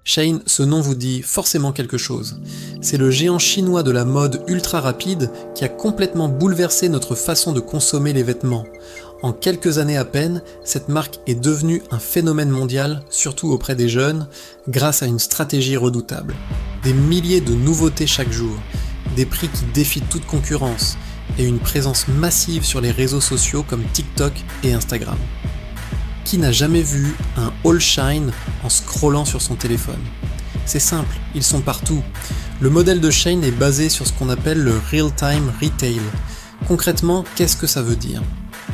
Shein, ce nom vous dit forcément quelque chose. C'est le géant chinois de la mode ultra rapide qui a complètement bouleversé notre façon de consommer les vêtements. En quelques années à peine, cette marque est devenue un phénomène mondial, surtout auprès des jeunes, grâce à une stratégie redoutable. Des milliers de nouveautés chaque jour, des prix qui défient toute concurrence, et une présence massive sur les réseaux sociaux comme TikTok et Instagram. Qui n'a jamais vu un haul Shein en scrollant sur son téléphone? C'est simple, ils sont partout. Le modèle de Shein est basé sur ce qu'on appelle le real-time retail. Concrètement, qu'est-ce que ça veut dire?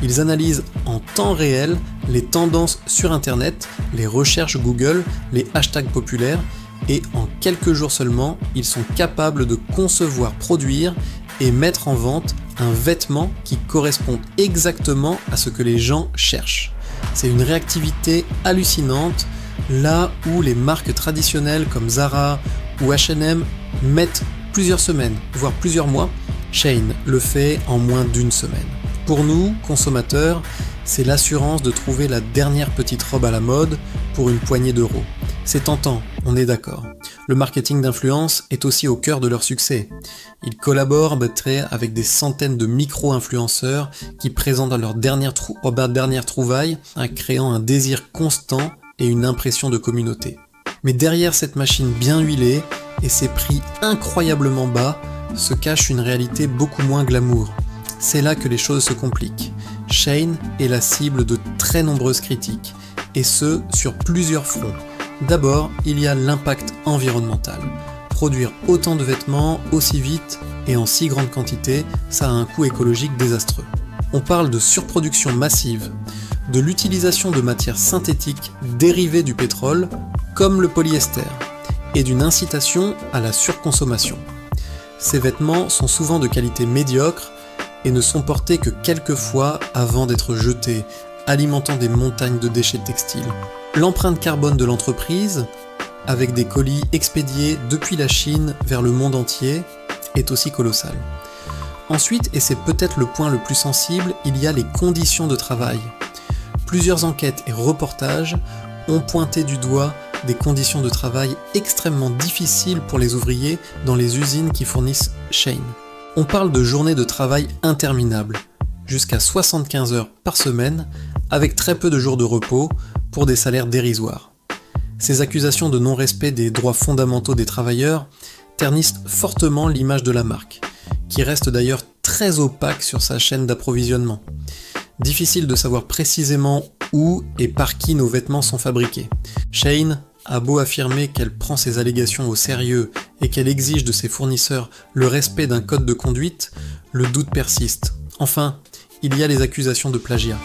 Ils analysent en temps réel les tendances sur Internet, les recherches Google, les hashtags populaires, et en quelques jours seulement, ils sont capables de concevoir, produire et mettre en vente un vêtement qui correspond exactement à ce que les gens cherchent. C'est une réactivité hallucinante, là où les marques traditionnelles comme Zara ou H&M mettent plusieurs semaines, voire plusieurs mois, Shein le fait en moins d'une semaine. Pour nous, consommateurs, c'est l'assurance de trouver la dernière petite robe à la mode pour une poignée d'euros. C'est tentant, on est d'accord. Le marketing d'influence est aussi au cœur de leur succès. Ils collaborent avec des centaines de micro-influenceurs qui présentent leurs dernières trouvailles, créant un désir constant et une impression de communauté. Mais derrière cette machine bien huilée et ses prix incroyablement bas, se cache une réalité beaucoup moins glamour. C'est là que les choses se compliquent. Shein est la cible de très nombreuses critiques, et ce, sur plusieurs fronts. D'abord, il y a l'impact environnemental. Produire autant de vêtements aussi vite et en si grande quantité, ça a un coût écologique désastreux. On parle de surproduction massive, de l'utilisation de matières synthétiques dérivées du pétrole, comme le polyester, et d'une incitation à la surconsommation. Ces vêtements sont souvent de qualité médiocre et ne sont portés que quelques fois avant d'être jetés, alimentant des montagnes de déchets textiles. L'empreinte carbone de l'entreprise, avec des colis expédiés depuis la Chine vers le monde entier, est aussi colossale. Ensuite, et c'est peut-être le point le plus sensible, il y a les conditions de travail. Plusieurs enquêtes et reportages ont pointé du doigt des conditions de travail extrêmement difficiles pour les ouvriers dans les usines qui fournissent Shein. On parle de journées de travail interminables, jusqu'à 75 heures par semaine, avec très peu de jours de repos, pour des salaires dérisoires. Ces accusations de non-respect des droits fondamentaux des travailleurs ternissent fortement l'image de la marque, qui reste d'ailleurs très opaque sur sa chaîne d'approvisionnement. Difficile de savoir précisément où et par qui nos vêtements sont fabriqués. Shein a beau affirmer qu'elle prend ces allégations au sérieux et qu'elle exige de ses fournisseurs le respect d'un code de conduite, le doute persiste. Enfin, il y a les accusations de plagiat.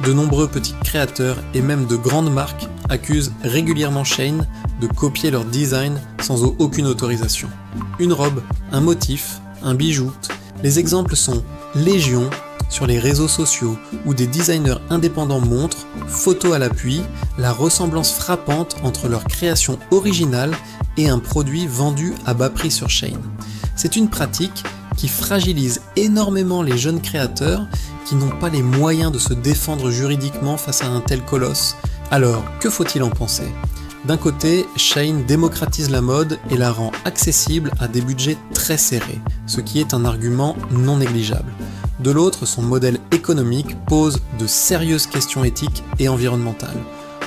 De nombreux petits créateurs et même de grandes marques accusent régulièrement Shein de copier leur design sans aucune autorisation. Une robe, un motif, un bijou, les exemples sont légion sur les réseaux sociaux où des designers indépendants montrent, photos à l'appui, la ressemblance frappante entre leur création originale et un produit vendu à bas prix sur Shein. C'est une pratique qui fragilise énormément les jeunes créateurs qui n'ont pas les moyens de se défendre juridiquement face à un tel colosse. Alors, que faut-il en penser? D'un côté, Shein démocratise la mode et la rend accessible à des budgets très serrés, ce qui est un argument non négligeable. De l'autre, son modèle économique pose de sérieuses questions éthiques et environnementales.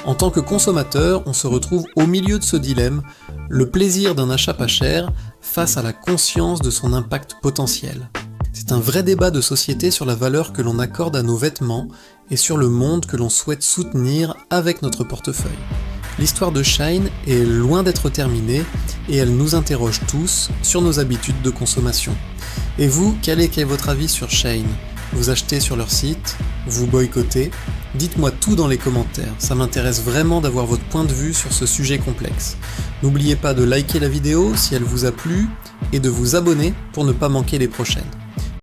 En tant que consommateur, on se retrouve au milieu de ce dilemme, le plaisir d'un achat pas cher face à la conscience de son impact potentiel. C'est un vrai débat de société sur la valeur que l'on accorde à nos vêtements et sur le monde que l'on souhaite soutenir avec notre portefeuille. L'histoire de Shein est loin d'être terminée et elle nous interroge tous sur nos habitudes de consommation. Et vous, quel est votre avis sur Shein? Vous achetez sur leur site? Vous boycottez? Dites-moi tout dans les commentaires, ça m'intéresse vraiment d'avoir votre point de vue sur ce sujet complexe. N'oubliez pas de liker la vidéo si elle vous a plu et de vous abonner pour ne pas manquer les prochaines.